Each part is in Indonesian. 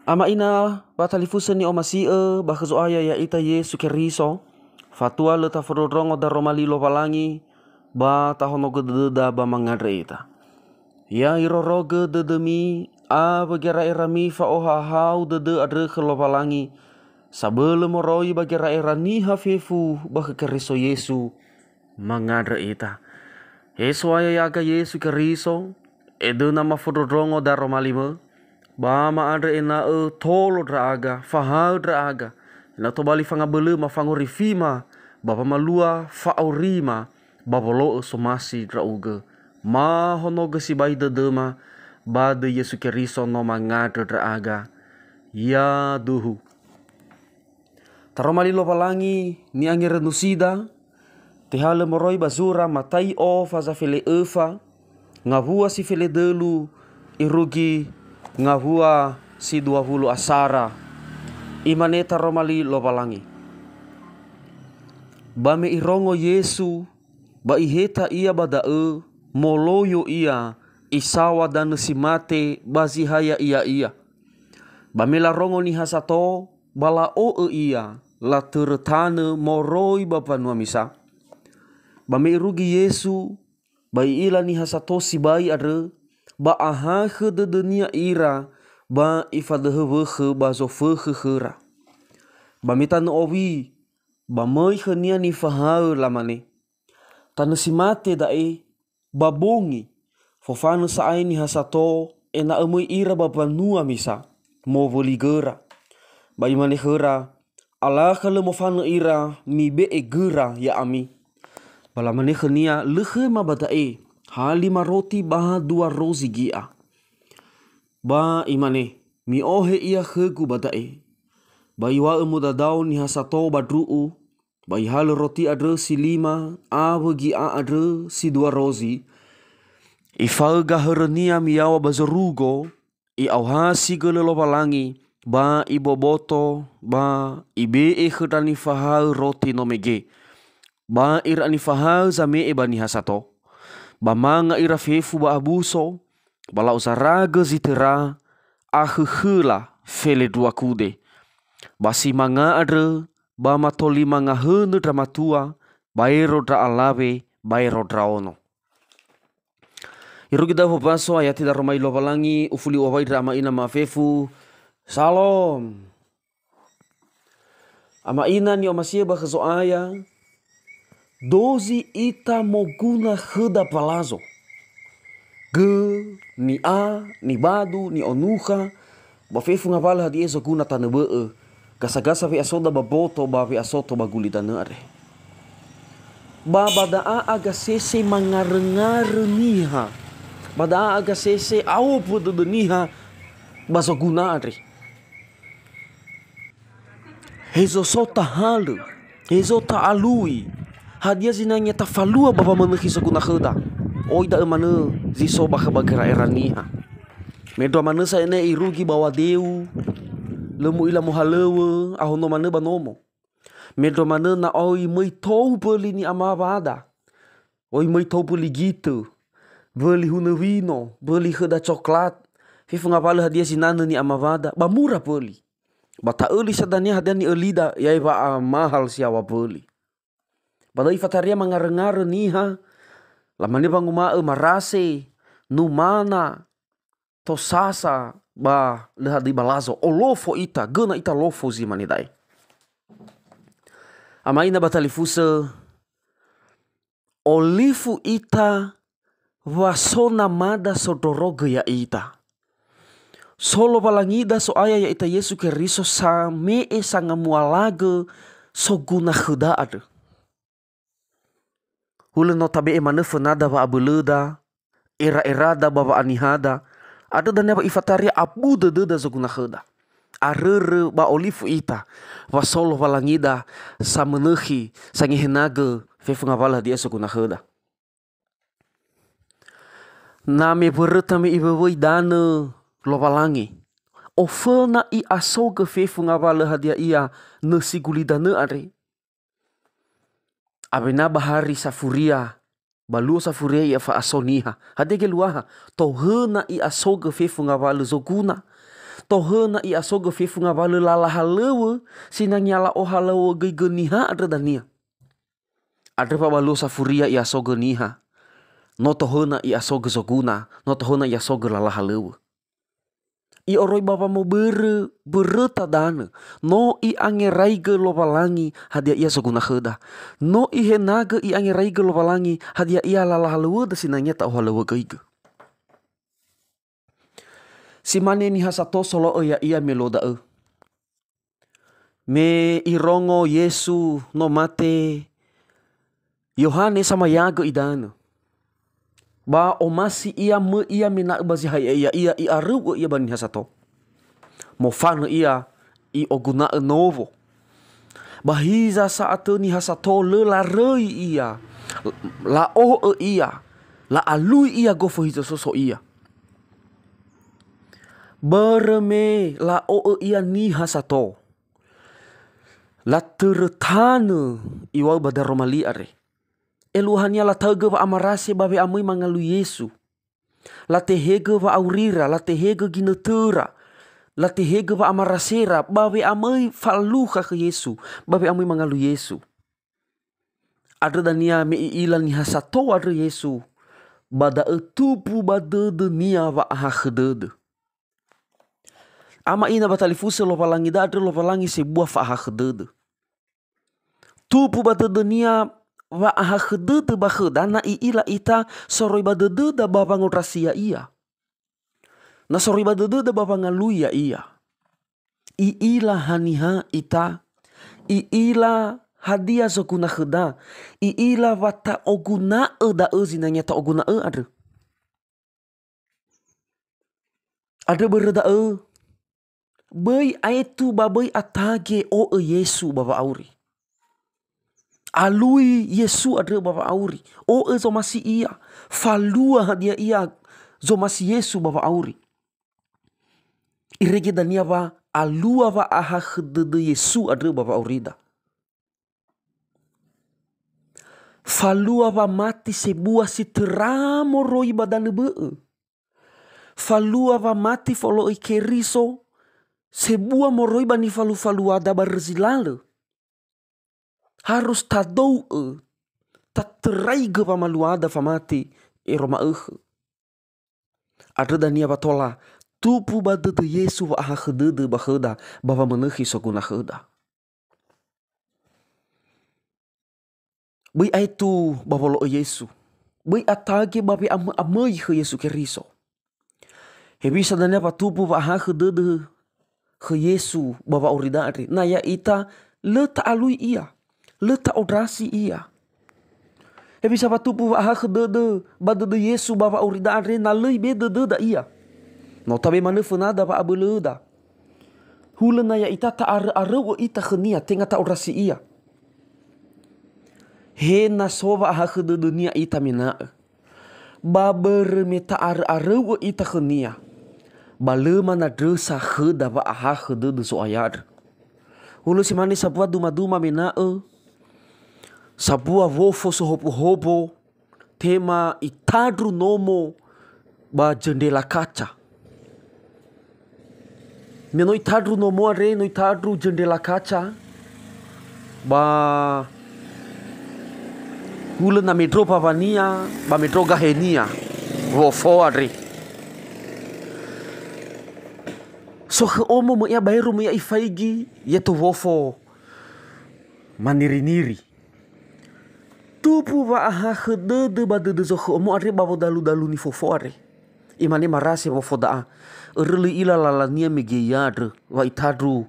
Ama ina batalifusen ni omasi bakazo aya ya ita Yesu Keriso fatua le ta frodrongo da romali lo palangi ba tahono gededa ba mangadre ita ya iroroge dedemi a bagera erami fa oha hau dede adre ke lo palangi sabele moroi bagera erani hafefu ba Keriso Yesu mangadre ita Yesu aya ya ga Yesu Keriso edo nama frodrongo da romali me ba ma ada ena tolo draga fahau draga na to bali fanga bele ma fango rifima bapa malua fa aurima babolo somasi drauge ma hono gesi bai dedema ba de Yesu Keriso no mangada draga ya duhu taromali lo palangi ni angere nusida tehale moroi bazura matai o faza fele eva ngavua si fele delu irugi ngavua si 20 asara imaneta romali lo palangi bame irongo Yesu ba iheta ia badae moloyo ia isawa dan simate bazihaya ia bame la rongo ni hasato bala o ia la tertane moroi bapa nuamisa bame irugi Yesu ba ila ni hasato si bai adre ba aha de dunia ira ba ifadehewege ba zofege ba mitane owi ba moi khania ni fahau lamane tanu simate dae ba bongi fofanu saai ni hasato ena emoi ira ba panua misa mo voligera ba imane hera ala kale mo fanu ira mi be egera ya ami bala mane khania lehe ma badae halima roti bah 2 rozi gia ba imane mi ohe ia khegu badae ba iwa muda daun ni hasato badruu ba ihal roti adre si 5 awe gia adre si 2 rozi ifalga hernia miawa bazarugo i auhasi gele lo palangi ba iboboto ba ibe khedani fahal roti no mege ba irani fahal zame bani hasato ba manga ira fefu ba abuso bala usaraga zitera ahehela fele 2 kude basi manga adre ba matoli manga hene dramatua baero dra alawe baero draono iru kita paso ayat tidak romai lo palangi ufuli wawai drama ina mafefu salom ama ina ni omasia ba khazo aya dozi ita moguna heda palazo ge ni a ni badu ni onuha ba fefu ngapala hadi eso guna tanebe gasa-gasa fi asoda baboto ba fi asoto baguli tanare ba badaa aga sese mangarengareniha badaa aga sese au podeniha baso guna are hezo sota halu hezo ta alui hadia zinanya tafalua bapa menehi seguna heda oida emane ziso bakabagera eraniha medo mane sa ene irugi bawa deu lemu ila muhalewe ahono mane banomo medo mane na oi mai tou beli ni amavada oi mai tou beli gitu beli hunewino beli heda coklat fifu ngapale hadia zinana ni amavada ba murah beli bata eli sadania hadia ni elida yai ba mahal siawa beli badai fataria mangare-ngare niha lamani banguma marase numana tosasa ba leha di balazo olofo ita gena ita lofo zimani dai amaina batalifuse olifu ita wasona mada sodoroge ya ita solo balangida so aya ya ita Yesu Keriso same sanga mualage so guna heda ade hule notabe emane fenada ba abeleda era-erada baba anihada ada dan ba ifataria abu deda zoguna heda arere ba olifu ita wasolo balangida samenehi sangi henage fefu ngapala dia zoguna heda name bereta me ibewei dane lo balangi ofena i asoge fefu ngapala hadia ia nesigulidane are abena bahari safuria balu safuria ia fa asoniha hadege luaha to hena i asoge fefu ngavalu zoguna tohena i asoga fefu ngawale lala halewe sinang nyala o halewe geigeniha ada dania. Ada pa balu safuria i asoga niha. No tohena i asoga zoguna. No tohena i asoga lala halewe. I oroi bapa mo bere tadana. No i angerai ge lopalangi hadia ia zoguna heda. No i henaga i angerai ge lopalangi hadia ia lala halewe da sinangnya ta o halewe geiga. Si mane ni hasato solo ya ia meloda e. Me irongo Yesu no mate Yohane sama yaga idana. Ba o masi ia me ia mena bazi hai ia i aru ia bani hasato. Mo fana ia i oguna novo. Bahiza saat ni hasato le la rei ia. La o ia. La alui ia gofo hizo soso ia. Bereme la o ia ni hasato. La teretana iwau badar romali are. Eluhania la taga wa amarase babe amui mangalu Yesu. La tehega wa aurira, la tehega ginetera. La tehega wa amarasera babe amui faluha ke Yesu, babe amui mangalu Yesu. Ada dania me ilan ni hasato ada Yesu. Bada etupu bada denia wa ahakhdede. Ama ina batalifuse lopalangi da ada lopalangi sebuah fahakhdede. Tupu bada denia wa ahakhdede bakhedana ila ita soroi bada deda bapa ngotrasia ia. Na soroi bada deda bapa ngaluya ia. Ila haniha ita. Ila hadia zoguna kheda. Ila wata oguna da zinanya ta oguna ada. Ada berda Bai aitu babai atage o Yesu baba auri. Alui Yesu ada baba auri. O zo masih ia. Falua hadia ia zo masih Yesu baba auri. Irege dania ba alua ba aha khedede Yesu ada baba aurida. Falua ba mati sebuah si teramo roi badane be. Falua ba mati follow ikeriso. Sebuah moroi bani falu-falu ada barzilale. Harus tadou tak terai ge pamaluada famati roma Ada dania batola tupu bade de Yesu wa aha khedede bakheda baba menehi soguna kheda. Bai aitu babolo Yesu. Bai atage babe amai ke Yesu keriso. Hebisa dania patupu wa aha khedede ke Yesu baba uridari. Na ya ita leta alui ia. Leta odrasi ia. Bisa patupu aha khedede bade de Yesu baba uridari na lei bede da ia. No tabe mana funada ba abeleda. Hula na ya ita ta are wo ita khenia tenga ta odrasi ia. He na sova aha khedede nia ita mina. Baber meta are wo ita khenia. Balema na dresa kheda ba aha khedede so ayar. Hulu si mani sabua duma-duma mena sabua wofo so hopo-hopo. Tema itadru nomo ba jendela kaca. Meno itadru nomo are no itadru jendela kaca. Ba hulu na metro pavania ba metro gahenia. Wofo are. So ke omo mo ia bairu mo ia ifaigi yeto wofo maniri-niri. Tupu wa aha khedede badede so ke omo are babo dalu-dalu ni fofo are. Imane marase wofo daa. Erli ila lalania megeyadre wa itadru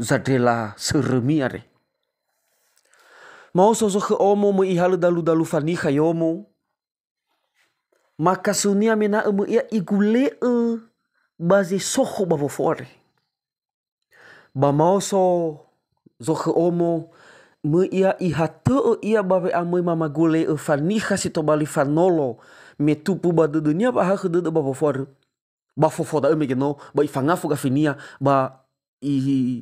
zadela seremi are. Mau so ke omo mo ihalu dalu-dalu fanika yomo. Maka sunia mena mo ia igule bazi soho babo fore. Ba mau so ke omo me ia ihate ia babe amoi mama gule fanika sito bali fanolo me tupu ba de dunia ba ha khedede babo fore. Ba fofo da me geno ba ifangafu ga finia ba i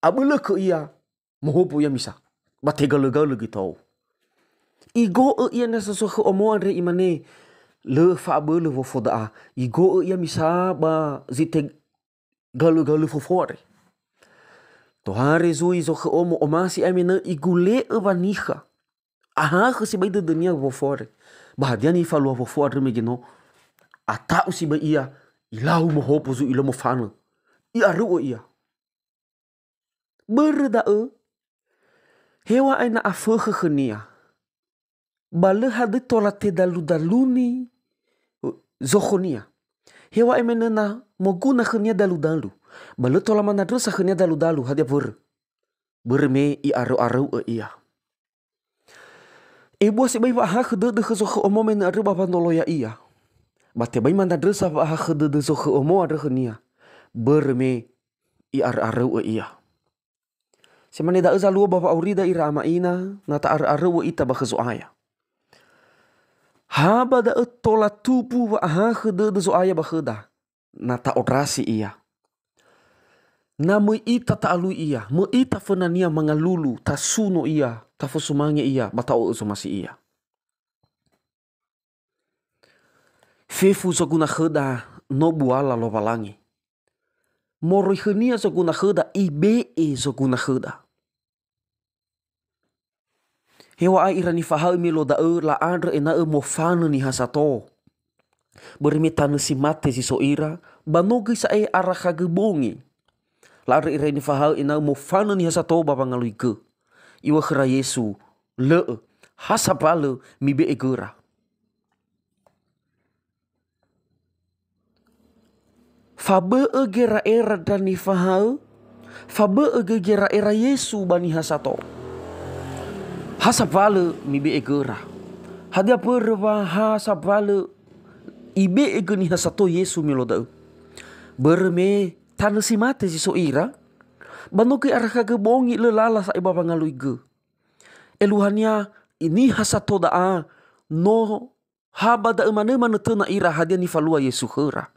abule ke ia mohopu ya misa. Ba tegale-gale gitu. Igo ia nasa so ke omo andre imane le fa abele fofo da. Igo ia misa ba zite galu-galu fofore. Tohare zui zo ke omo omasi amena igule vaniha. Aha ke si bai de dunia fofore. Bahadia ni falua fofore megino. Atau si bai ia ilahu mo hopo zu ilo mo fana. Ia ruo ia. Berda hewa aina afege genia. Bale hade tola te dalu-daluni zohonia. Hewa emenena moguna genia dalu-dalu. Bale tola manadrosa genia dalu-dalu hadia ber me i aro-aro ia. Ibu si bai waha gede de gezo ge omo men aro baba noloya ia. Bate bai manadrosa waha gede de zo ge omo aro genia. Ber me i aro-aro ia. Semane da lua baba aurida ira ama ina nata aro-aro ita ba gezo aya. Haba da tola tupu wa aha gede de zo aya ba geda. Nata orasi ia. Na mo ita ta alu ia, mo ita fenania mangalulu, ta suno ia, ta fosumange ia, bata o masih ia. Fefu so guna kheda no buala lo valangi. Moro khenia so guna kheda ibe so guna kheda. Hewa ai irani fahau milo da la adre ena mo fana ni hasato. Bermitanu si mate si so ira, banogi sa e araka gebongi. Lara ira ni fahau ina mo fana ni hasato baba ngalui ke. Iwa khera Yesu le hasapale mi be egera. Fabe egera era dan ni fahau. Fabe egera era Yesu bani hasato. Hasapale mi be egera. Hadia perwa hasapale ibe egeni hasato Yesu miloda. Berme tanu si mate si so ira. Banoki araka gebongi le lala sa ibaba ngalui ge. Eluhania ini hasato da no haba da emane tena ira hadia ni falua Yesu khera.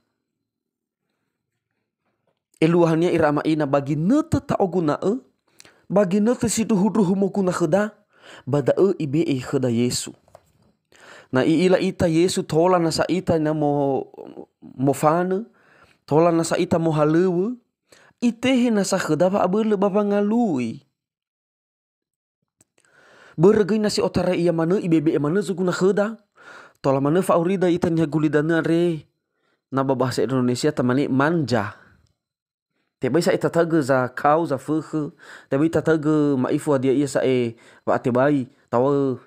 Eluhania ira ama ina bagi nete ta oguna bagi nete si duhu mo kuna kheda bada ibe kheda Yesu. Na ila ita Yesu tola na sa ita na mo fana, tola na sa ita mo halewe, itehe na sa kheda ba abele baba ngalui. Bergei nasi otara iya mana ibebe mana zuguna kheda. Tola mana faurida ita nya gulidana re na bahasa Indonesia tamani manja. Tebai sa ita taga za kau za fuhe, tebai ita taga maifu dia iya sa wa tebai tawa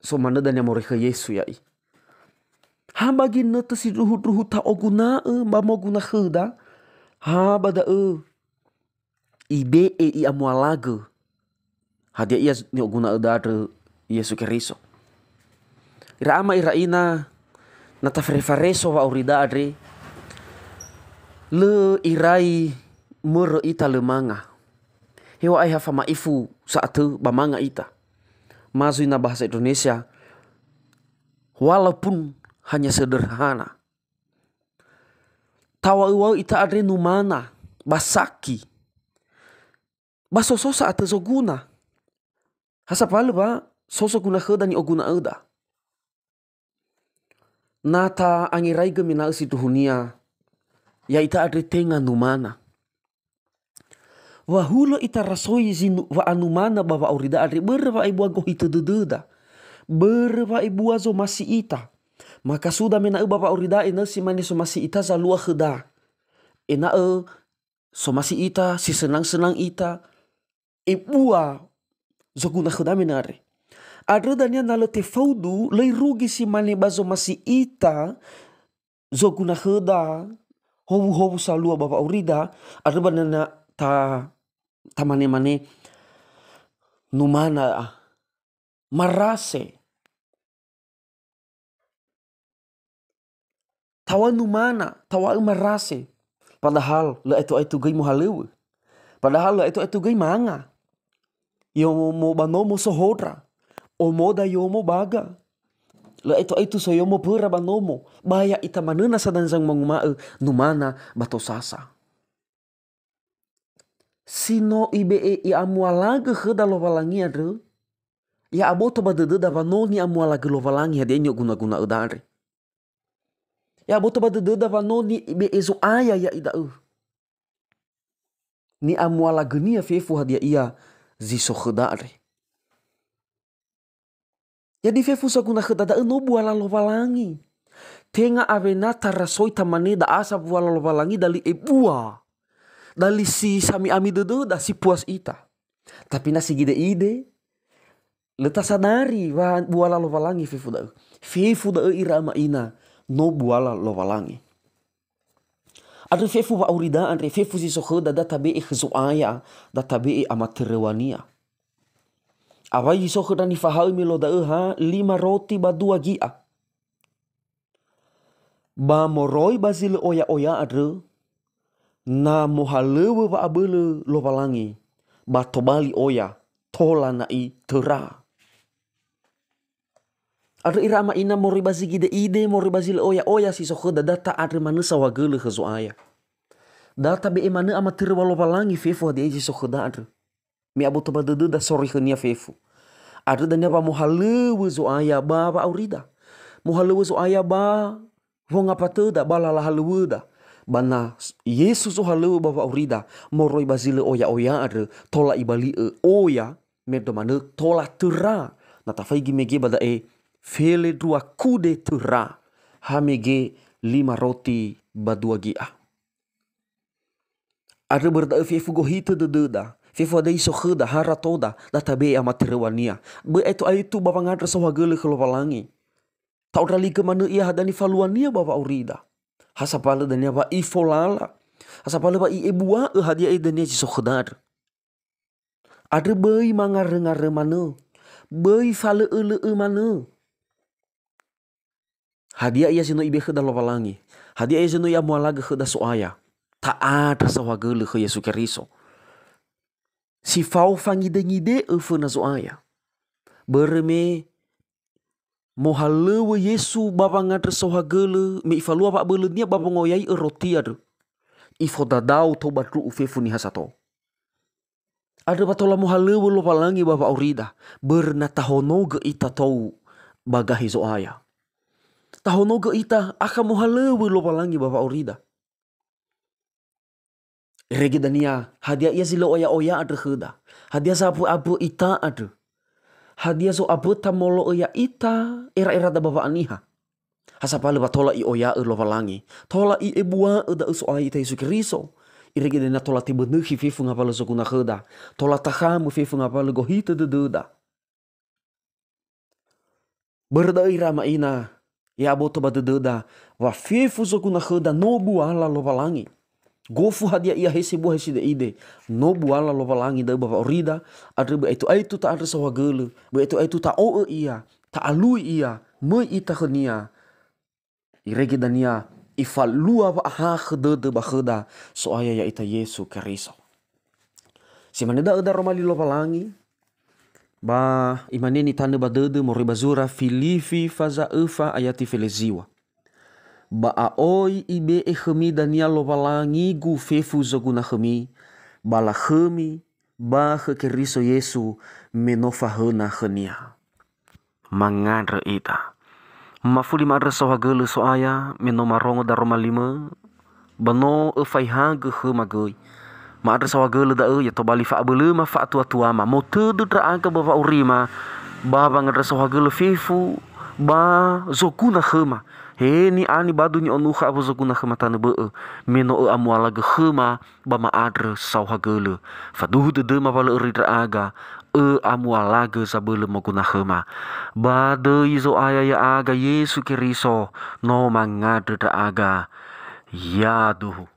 so mana dan yang moreka Yesu ya i. Ha bagi nete si ruhu ta oguna ba mo guna kheda. Ha bada ibe i amualaga. Hadia ia ni oguna adare Yesu Keriso. Ira ama ira ina nata frefareso wa aurida adre. Le irai mero ita le manga. Hewa ai hafa maifu saatu ba manga ita. Mazui na bahasa Indonesia. Walaupun hanya sederhana. Tawa ita adre numana. Basaki. Basoso saat zoguna. Hasapale ba soso guna kheda ni oguna eda. Nata angirai gemina si duhunia. Ya ita adre tenga numana. Wahula ita rasoi zinu wa anumana baba aurida adre berwa ibu ago hita dededa. Berwa ibu azo masih ita. Maka sudah mena baba aurida ina si mani so masih ita za lua kheda. Ina so masih ita si senang-senang ita. Ibua zoguna kheda menare. Adre dania nala te faudu lei rugi si mani bazo masih ita zoguna kheda. Hobu sa lua baba aurida. Adre banana ta mane numana marase tawa numana tawa marase padahal la itu gai mo halewe padahal la itu gai manga yo mo banomo sohodra o moda yo mo baga la itu so yo mo pura banomo baya ita manena sadanzang manguma numana batosasa. Sino ibe i amualaga kheda lo valangi adre. Ya aboto badede dava noni amualaga lo valangi hadia nyo guna udare. Ya aboto badede dava noni ibe ezo aya ya ida Ni amuala genia fefu hadia ia ziso khedare. Jadi fefu sakuna khedada no buala lovalangi. Tenga avenata rasoi tamane da asa buala lovalangi dali ebua. Dali si sami ami dodo da si puas ita. Tapi nasi gide ide. Leta sadari wa buala lovalangi fefu da. Fefu da ira ama ina no buala lovalangi. Ada fefu wa auridaan re fefu si sokheda da tabe e khzuaya da tabe e amaterewania. Awai sokheda ni fahau milo da ha 5 roti ba 2 gia. Ba moroi bazile oya adre na mohalewe wa abele lovalangi ba tobali oya tola na i tera. Ada irama ina mori bazigide ide mori bazile oya si sokheda data adre manusa wagele khzuaya. Data be emane amatir lovalangi fefu hadi eji sokheda adre. Mi abu toba da sorry khania fefu. Ada danya ba mohalewe zo aya ba aurida. Mohalewe zo aya ba wonga pateda balala halewe da. Bana Yesus zo halewe ba aurida. Moroi bazile oya adre tola ibali oya medo mane tola tera. Nata faigi mege bada fele 2 kude tera. Hamege 5 roti ba 2 gia. Ada berda fefu gohite da. Fefu ada iso kheda hara toda data be amaterewania. Be itu bapa ngadra sawagele kelovalangi. Tau rali ke mana ia hadani faluania bapa aurida. Hasapala dania ba ifolala. Hasapala ba iebua hadia dania iso khedar. Ada bei mangare mana. Bei fale mana. Hadia ia sino ibe kheda lovalangi. Hadia ia sino ia mualaga kheda soaya. Tak ada sawagele ke Yesu Keriso. Si fau fangide na zoaya. Bereme mohalewe Yesu baba ngadre sohagele me ifalua pak belenia baba ngoyai roti adu. Ifo dadau to batru ufefu ni hasato. Ada batola mohalewe lovalangi baba aurida. Berna tahono ge ita tau bagahi zoaya. Tahono ge ita aka mohalewe lovalangi baba aurida. Regi dania hadia ia zilo oya ada kheda. Hadia sapu abu ita ada. Hadia so abu tamolo oya ita era da baba aniha. Hasapale batola i oya lovalangi. Tola i ebua da uso ai ita Yesu Keriso. Iregi dania tola tibe nuhi fefu ngapale sokuna kheda. Tola tahamu fefu ngapale gohite da. Berda irama ina ya abu toba da wa fefu sokuna kheda no buala lovalangi. Gofu hadia ia hesi buah hesi de ide. No buala lovalangi da bapa orida. Adre be itu ta adre sawagele. Be itu ta o ia. Ta alui ia. Me ita khenia. Irege dania. Ifalua wa aha khede de bakheda. So aya ya ita Yesu Keriso. Si maneda ada romali lovalangi. Ba imaneni tane badede mori bazura Filipi faza efa ayati feleziwa. Ba aoi ibe khemi dania lovalangi gu fefu zoguna khemi. Bala khemi ba Keriso Yesu menofahena khenia. Mangadre ita. Mafuli madre sohagele soaya menomarongo daroma 5. Bano efaiha ge khemagoi. Madre sohagele da ya to bali fa abele ma fa tua ma motedu dra aga baba urima. Baba ngadre sohagele fefu ba zoguna khema. He ni ani badu ni onuha abu zoguna khematane be meno amuala ge khema ba ma adre sauhagele faduh de ma bala ridra aga amuala ge sabele maguna khema ba de izo aya ya aga Yesu Keriso no mangadre aga ya duhu.